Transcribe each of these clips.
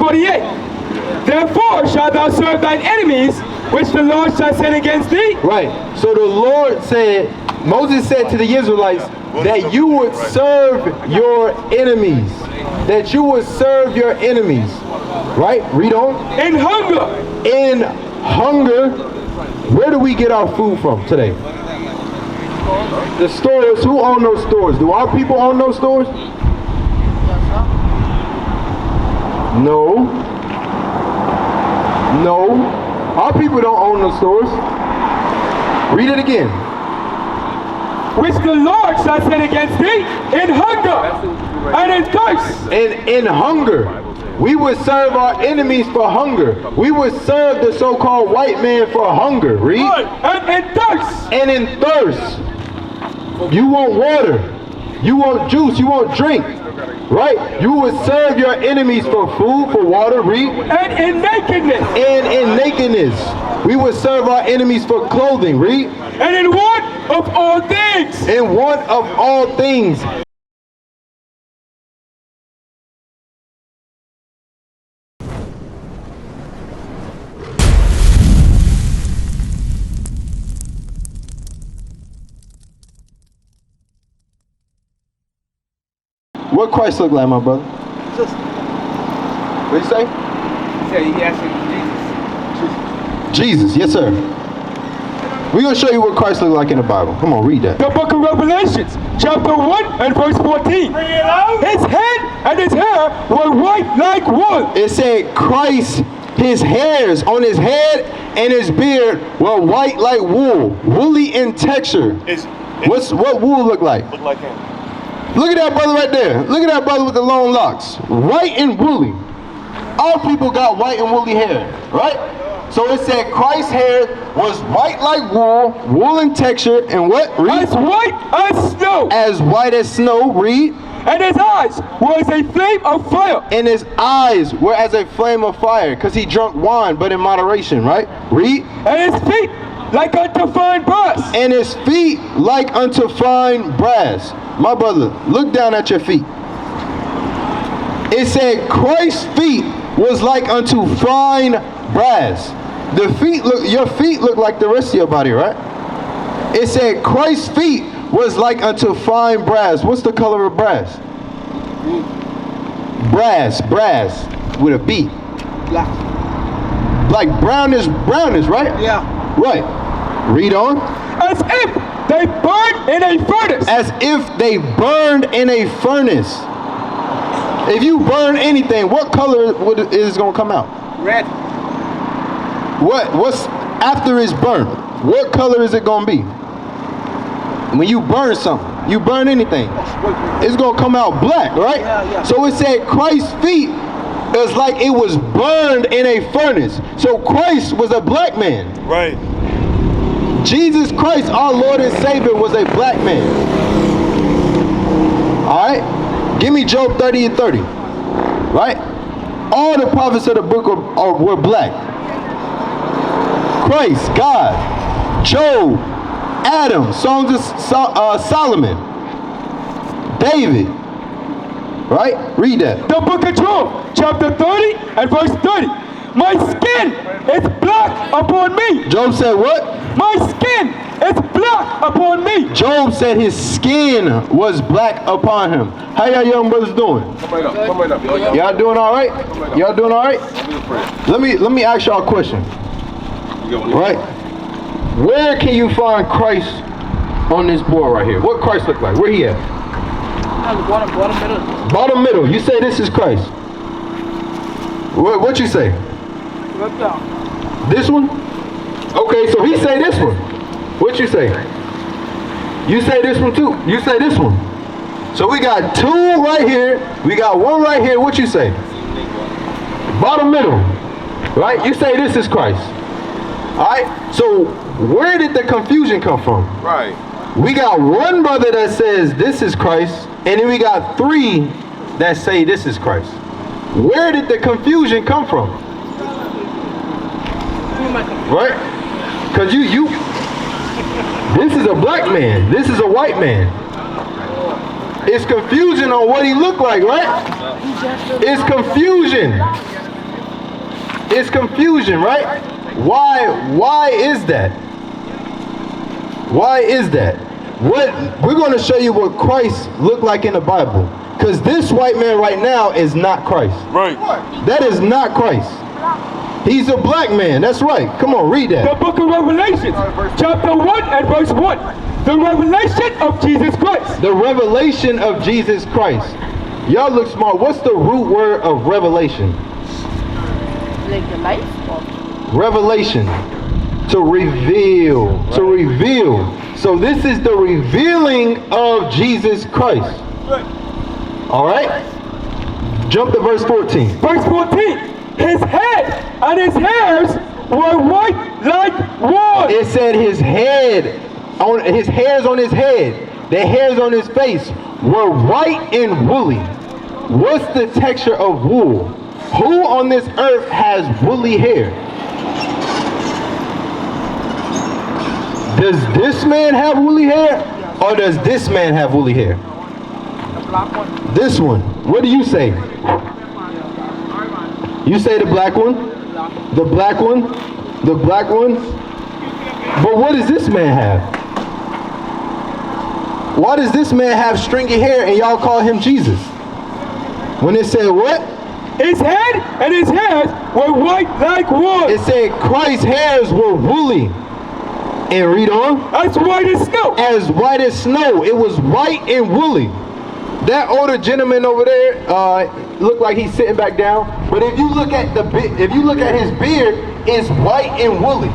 48. Therefore shalt thou serve thine enemies, which the Lord shall send against thee. Right. So the Lord said, Moses said to the Israelites that you would serve your enemies. That you would serve your enemies. Right? Read on. In hunger. In hunger. Where do we get our food from today? The stores. Who own those stores? Do our people own those stores? No. No. Our people don't own those stores. Read it again. Which the Lord shall send against thee in hunger and in thirst. And in hunger. We would serve our enemies for hunger. We would serve the so-called white man for hunger. Read. And in thirst. And in thirst. You want water. You want juice. You want drink. Right? You would serve your enemies for food, for water. Read. And in nakedness. And in nakedness. We would serve our enemies for clothing. Read. And in want of all things. In want of all things. What Christ look like, my brother? What you say? He asked Jesus, yes sir. We're going to show you what Christ looked like in the Bible. Come on, read that. The book of Revelations, chapter 1 and verse 14. His head and his hair were white like wool. It said Christ, his hairs on his head and his beard were white like wool, woolly in texture. What wool look like? Look like him. Look at that brother right there. Look at that brother with the long locks. White and woolly. All people got white and woolly hair, right? So it said Christ's hair was white like wool, wool in texture, and what? Read. As white as snow. As white as snow. Read. And his eyes were as a flame of fire. And his eyes were as a flame of fire, because he drunk wine, but in moderation, right? Read. And his feet like unto fine brass. And his feet like unto fine brass. My brother, look down at your feet. It said Christ's feet was like unto fine brass. The feet look, your feet look like the rest of your body, right? It said Christ's feet was like unto fine brass. What's the color of brass? Brass with a B. Black. Like brownish, right? Yeah. Right. Read on. As if they burned in a furnace. As if they burned in a furnace. If you burn anything, what color is going to come out? Red. What's after it's burned? What color is it going to be? When you burn something, you burn anything, it's going to come out black, right? Yeah. So it said Christ's feet is like it was burned in a furnace. So Christ was a black man. Right. Jesus Christ, our Lord and Savior, was a black man. All right? Give me Job 30 and 30. Right? All the prophets of the book were black. Christ, God, Job, Adam, Songs of Solomon, David. Right? Read that. The book of Job, chapter 30 and verse 30. My skin is black upon me. Job said what? My skin is black upon me. Job said his skin was black upon him. How y'all young brothers doing? Come right up. Y'all doing all right? Y'all doing all right? Let me ask y'all a question. Right? Where can you find Christ on this board right here? What Christ look like? Where he at? Bottom middle. Bottom middle. You say this is Christ. What you say? Right down. This one? Okay, so he say this one. What you say? You say this one too. You say this one. So we got two right here. We got one right here. What you say? Bottom middle. Right? You say this is Christ. Alright? So where did the confusion come from? Right. We got one brother that says this is Christ, and then we got three that say this is Christ. Where did the confusion come from? Right? Because this is a black man. This is a white man. It's confusion on what he looked like, right? It's confusion. It's confusion, right? Why is that? Why is that? We're going to show you what Christ looked like in the Bible. Because this white man right now is not Christ. Right. That is not Christ. He's a black man. That's right. Come on, read that. The book of Revelation, chapter 1 and verse 1. The revelation of Jesus Christ. The revelation of Jesus Christ. Y'all look smart. What's the root word of revelation? Like the life? Revelation. To reveal. To reveal. So this is the revealing of Jesus Christ. All right? Jump to verse 14. Verse 14. His head and his hairs were white like wool. It said his hairs on his head, the hairs on his face were white and woolly. What's the texture of wool? Who on this earth has woolly hair? Does this man have woolly hair? Or does this man have woolly hair? The black one. This one. What do you say? You say the black one? The black one? The black one? But what does this man have? Why does this man have stringy hair and y'all call him Jesus? When it said what? His head and his hairs were white like wool. It said Christ's hairs were woolly. And read on. As white as snow. As white as snow. It was white and woolly. That older gentleman over there looked like he's sitting back down. But if you look at his beard, it's white and woolly.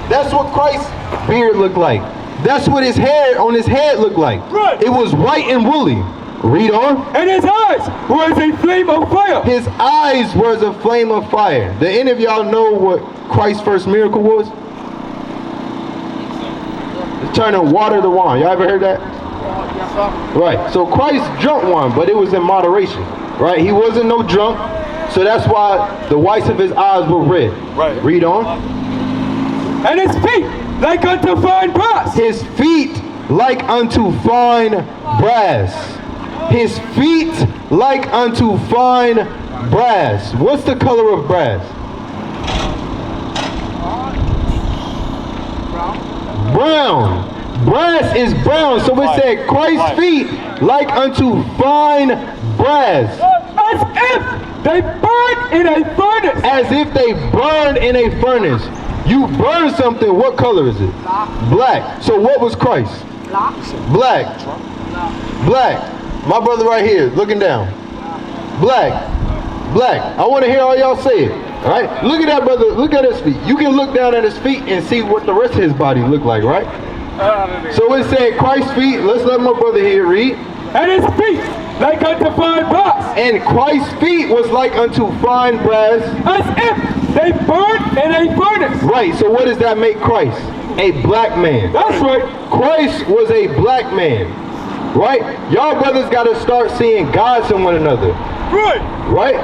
That's what Christ's beard looked like. That's what his hair on his head looked like. Right. It was white and woolly. Read on. And his eyes were as a flame of fire. His eyes were as a flame of fire. Do any of y'all know what Christ's first miracle was? It's turning water to wine. Y'all ever heard that? Yes, sir. Right. So Christ drunk wine, but it was in moderation. Right. He wasn't no drunk. So that's why the whites of his eyes were red. Right. Read on. And his feet like unto fine brass. His feet like unto fine brass. His feet like unto fine brass. What's the color of brass? Brown. Brass is brown. So it said Christ's feet like unto fine brass. As if they burned in a furnace. As if they burned in a furnace. You burn something, what color is it? Black. So what was Christ? Black. Black. My brother right here, looking down. Black. Black. I want to hear all y'all say it. All right? Look at that brother. Look at his feet. You can look down at his feet and see what the rest of his body look like, right? So it said Christ's feet. Let's let my brother here read. And his feet like unto fine brass. And Christ's feet was like unto fine brass. As if they burned in a furnace. Right. So what does that make Christ? A black man. That's right. Christ was a black man. Right? Y'all brothers got to start seeing gods in one another. Right. Right?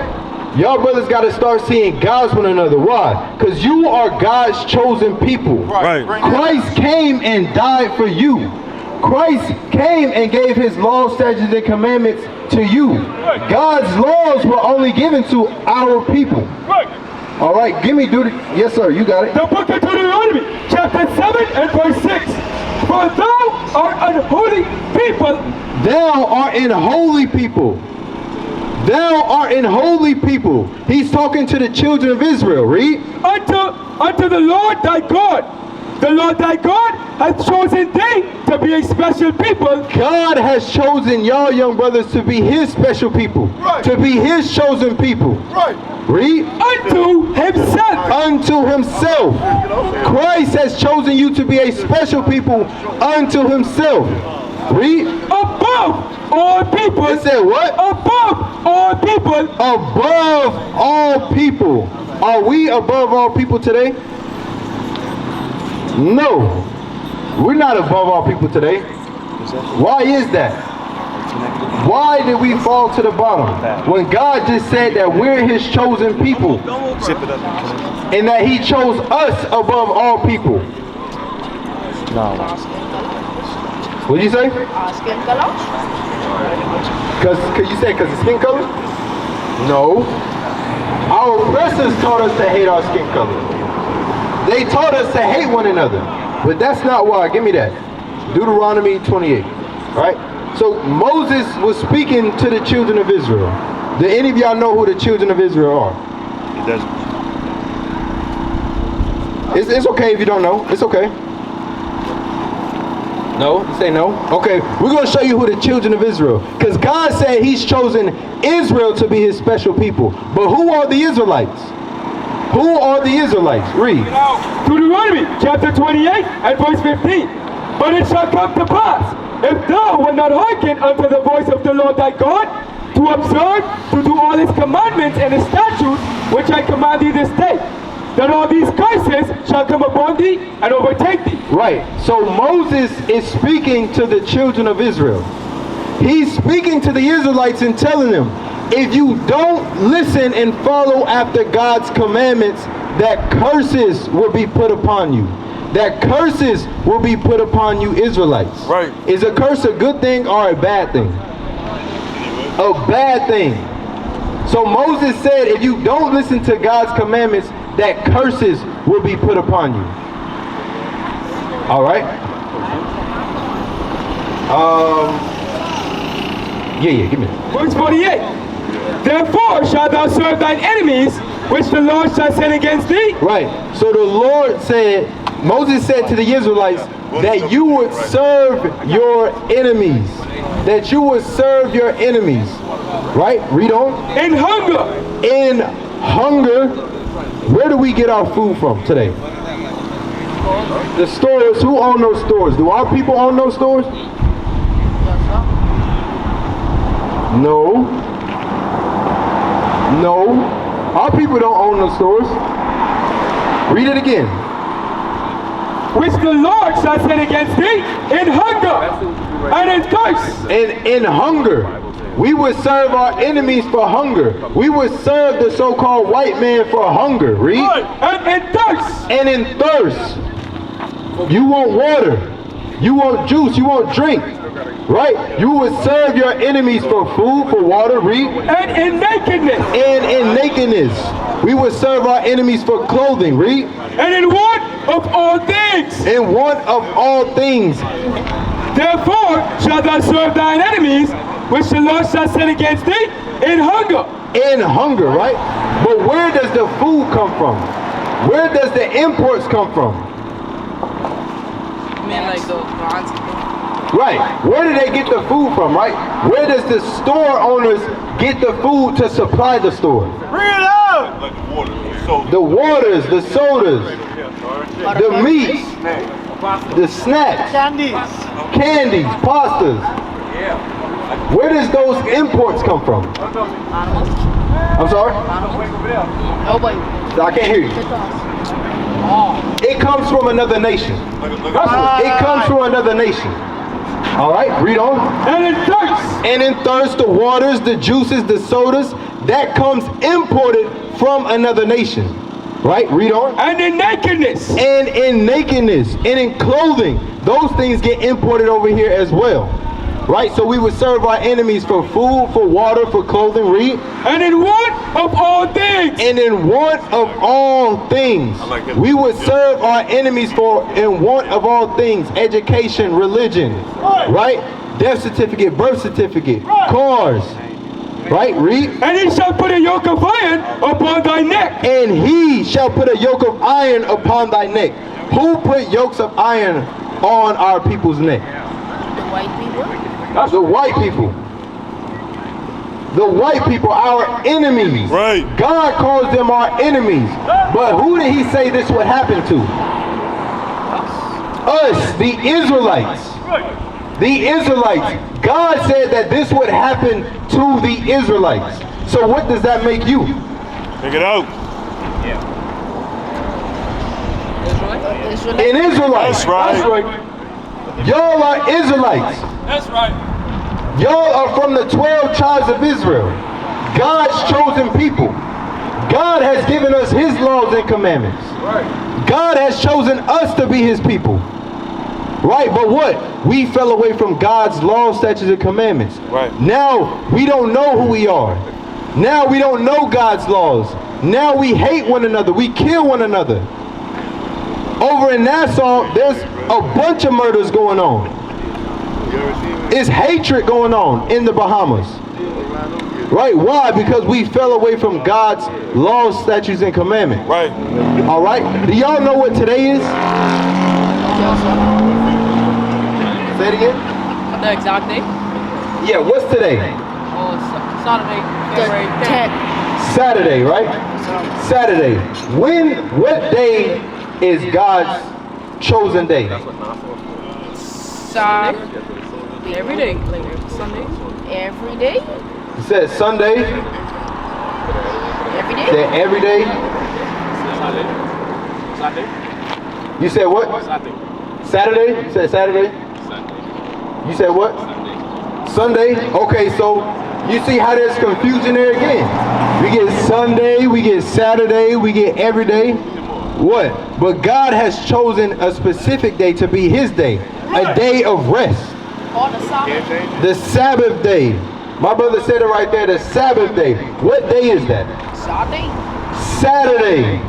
Y'all brothers got to start seeing gods one another. Why? Because you are God's chosen people. Right. Christ came and died for you. Christ came and gave his laws, statutes, and commandments to you. Right. God's laws were only given to our people. Right. All right, give me duty. Yes, sir, you got it. The book of Deuteronomy, chapter 7 and verse 6. For thou art unholy people. Thou art an holy people. Thou art an holy people. He's talking to the children of Israel. Read. Unto the Lord thy God. The Lord thy God hath chosen thee to be a special people. God has chosen y'all young brothers to be his special people. Right. To be his chosen people. Right. Read. Unto himself. Unto himself. Christ has chosen you to be a special people unto himself. Read. Above all people. It said what? Above all people. Above all people. Are we above all people today? No. We're not above all people today. Why is that? Why did we fall to the bottom? When God just said that we're his chosen people. And that he chose us above all people. What did you say? Skin color? Cause you said because of skin color? No. Our oppressors taught us to hate our skin color. They taught us to hate one another. But that's not why. Give me that. Deuteronomy 28. Right? So Moses was speaking to the children of Israel. Do any of y'all know who the children of Israel are? He doesn't. It's okay if you don't know. It's okay. No? You say no? Okay, we're going to show you who the children of Israel. Because God said he's chosen Israel to be his special people. But who are the Israelites? Who are the Israelites? Read. Deuteronomy chapter 28 and verse 15. But it shall come to pass, if thou wilt not hearken unto the voice of the Lord thy God, to observe, to do all his commandments and his statutes, which I command thee this day, that all these curses shall come upon thee and overtake thee. Right. So Moses is speaking to the children of Israel. He's speaking to the Israelites and telling them, if you don't listen and follow after God's commandments, that curses will be put upon you. That curses will be put upon you, Israelites. Right. Is a curse a good thing or a bad thing? A bad thing. So Moses said, if you don't listen to God's commandments, that curses will be put upon you. All right. Give me that. Verse 48. Therefore shalt thou serve thine enemies, which the Lord shall send against thee. Right. So the Lord said, Moses said to the Israelites that you would serve your enemies. That you would serve your enemies. Right? Read on. In hunger. In hunger. Where do we get our food from today? The stores. Who own those stores? Do our people own those stores? No. No. Our people don't own those stores. Read it again. Which the Lord shall send against thee in hunger and in thirst. In hunger. We would serve our enemies for hunger. We would serve the so-called white man for hunger. Read. And in thirst. And in thirst. You want water. You want juice. You want drink. Right? You would serve your enemies for food, for water. Read. And in nakedness. And in nakedness. We would serve our enemies for clothing. Read. And in want of all things. In want of all things. Therefore shalt thou serve thine enemies, which the Lord shall send against thee in hunger. In hunger, right? But where does the food come from? Where does the imports come from? I mean, like those bonds. Right. Where do they get the food from, right? Where does the store owners get the food to supply the store? Bring it out! Like the water, the soda. The waters, the sodas, the meats, the snacks, candies, pastas. Where does those imports come from? I'm sorry? Nobody. I can't hear you. It comes from another nation. It comes from another nation. All right, read on. And in thirst. And in thirst, the waters, the juices, the sodas, that comes imported from another nation. Right, read on. And in nakedness. And in nakedness. And in clothing. Those things get imported over here as well. Right, so we would serve our enemies for food, for water, for clothing. Read. And in want of all things. And in want of all things. We would serve our enemies for in want of all things. Education, religion. Right? Death certificate, birth certificate, cars. Right? Read. And he shall put a yoke of iron upon thy neck. And he shall put a yoke of iron upon thy neck. Who put yokes of iron on our people's neck? The white people. That's the white people. The white people, our enemies. Right. God calls them our enemies. But who did he say this would happen to? Us, the Israelites. The Israelites. God said that this would happen to the Israelites. So what does that make you? Take it out. An Israelite. That's right. Y'all are Israelites. That's right. Y'all are from the 12 tribes of Israel. God's chosen people. God has given us his laws and commandments. God has chosen us to be his people. Right, but what? We fell away from God's laws, statutes, and commandments. Right. Now we don't know who we are. Now we don't know God's laws. Now we hate one another. We kill one another. Over in Nassau, there's a bunch of murders going on. It's hatred going on in the Bahamas. Right? Why? Because we fell away from God's laws, statutes, and commandments. Right. All right? Do y'all know what today is? Say it again? The exact day? Yeah, what's today? Oh, it's Saturday, February 10th. Saturday, right? Saturday. What day is God's chosen day? Saturday. Every day. Sunday. Every day? It said Sunday. Every It day? said every day. You said what? Saturday. You said Saturday? You said what? Sunday. Okay, so you see how there's confusion there again. We get Sunday, we get Saturday, we get every day. What? But God has chosen a specific day to be his day. A day of rest. Or the Sabbath. The Sabbath day. My brother said it right there, the Sabbath day. What day is that? Saturday. Saturday.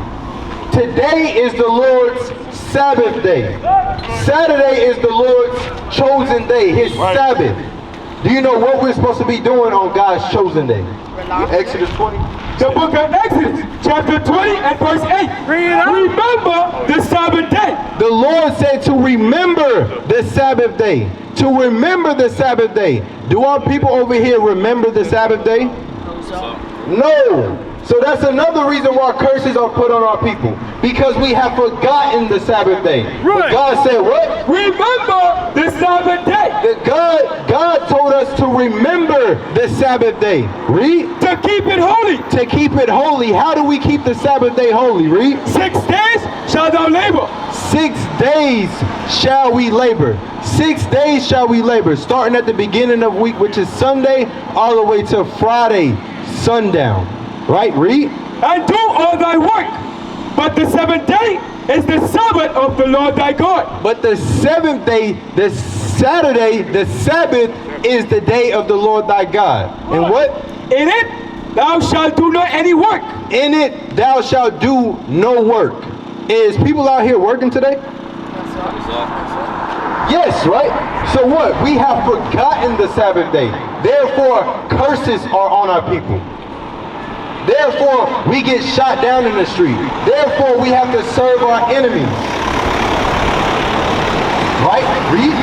Today is the Lord's Sabbath day. Saturday is the Lord's chosen day, his Sabbath. Do you know what we're supposed to be doing on God's chosen day? Exodus 20. The book of Exodus, chapter 20 and verse 8. Remember the Sabbath day. The Lord said to remember the Sabbath day. To remember the Sabbath day. Do our people over here remember the Sabbath day? No. So that's another reason why curses are put on our people. Because we have forgotten the Sabbath day. But God said what? Remember the Sabbath day. That God told us to remember the Sabbath day. Read. To keep it holy. To keep it holy. How do we keep the Sabbath day holy? Read. 6 days shall thou labor. 6 days shall we labor. 6 days shall we labor. Starting at the beginning of the week, which is Sunday, all the way to Friday, sundown. Right? Read. And do all thy work. But the 7th day is the Sabbath of the Lord thy God. But the 7th day, the Saturday, the Sabbath is the day of the Lord thy God. And what? In it thou shalt do not any work. In it thou shalt do no work. Is people out here working today? Yes, right? So what? We have forgotten the Sabbath day. Therefore, curses are on our people. Therefore, we get shot down in the street. Therefore, we have to serve our enemies. Right? Read.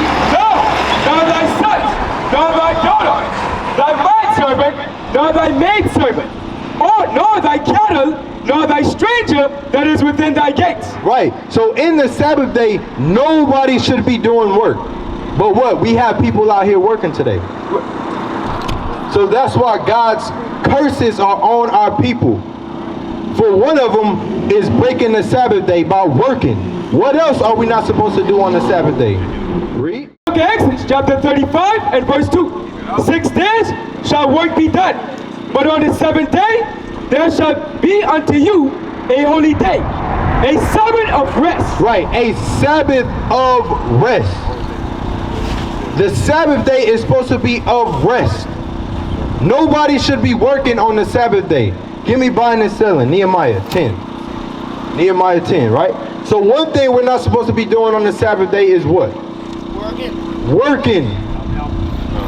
Nor thy sons, nor thy daughters, thy manservant, nor thy maidservant, nor thy cattle, nor thy stranger that is within thy gates. Right. So in the Sabbath day, nobody should be doing work. But what? We have people out here working today. So that's why God's curses are on our people. For one of them is breaking the Sabbath day by working. What else are we not supposed to do on the Sabbath day? Read. Okay, Exodus chapter 35 and verse 2. 6 days shall work be done, but on the 7th day there shall be unto you a holy day, a Sabbath of rest. Right, a Sabbath of rest. The Sabbath day is supposed to be of rest. Nobody should be working on the Sabbath day. Give me buying and selling. Nehemiah 10. Nehemiah 10, right? So one thing we're not supposed to be doing on the Sabbath day is what? Working.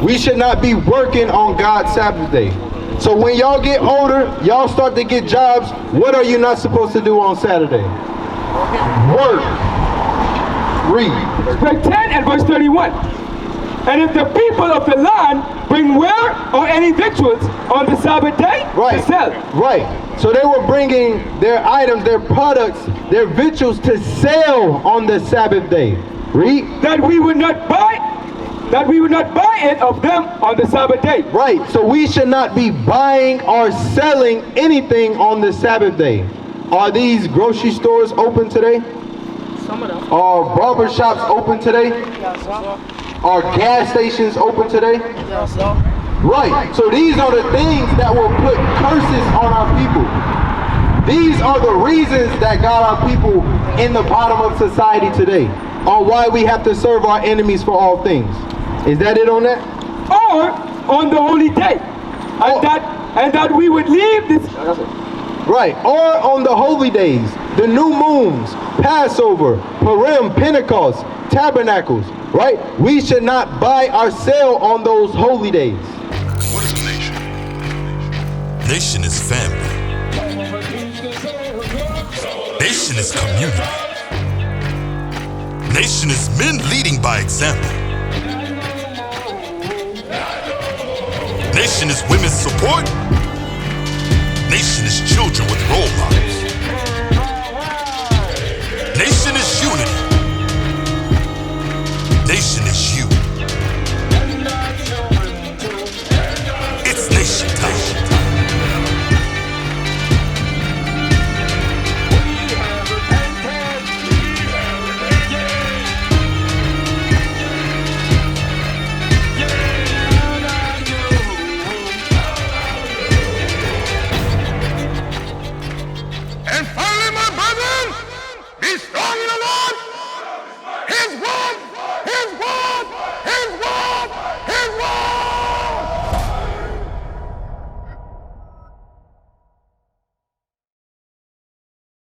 We should not be working on God's Sabbath day. So when y'all get older, y'all start to get jobs, what are you not supposed to do on Saturday? Work. Read. Verse 10 and verse 31. And if the people of the land bring ware or any victuals on the Sabbath day, to sell. Right. So they were bringing their items, their products, their victuals to sell on the Sabbath day. Read. That we would not buy it of them on the Sabbath day. Right. So we should not be buying or selling anything on the Sabbath day. Are these grocery stores open today? Some of them. Are barber shops open today? Yes, sir. Are gas stations open today? Yes, sir. Right. So these are the things that will put curses on our people. These are the reasons that got our people in the bottom of society today. On why we have to serve our enemies for all things. Is that it on that? Or on the holy day. And that we would leave this Right, or on the holy days, the new moons, Passover, Purim, Pentecost, Tabernacles, right? We should not buy or sell on those holy days. What is a nation? Nation is family. Nation is community. Nation is men leading by example. Nation is women's support. Nation is children with role models. Nation is unity. Nation is you. It's nation time. And finally, my brethren, be strong.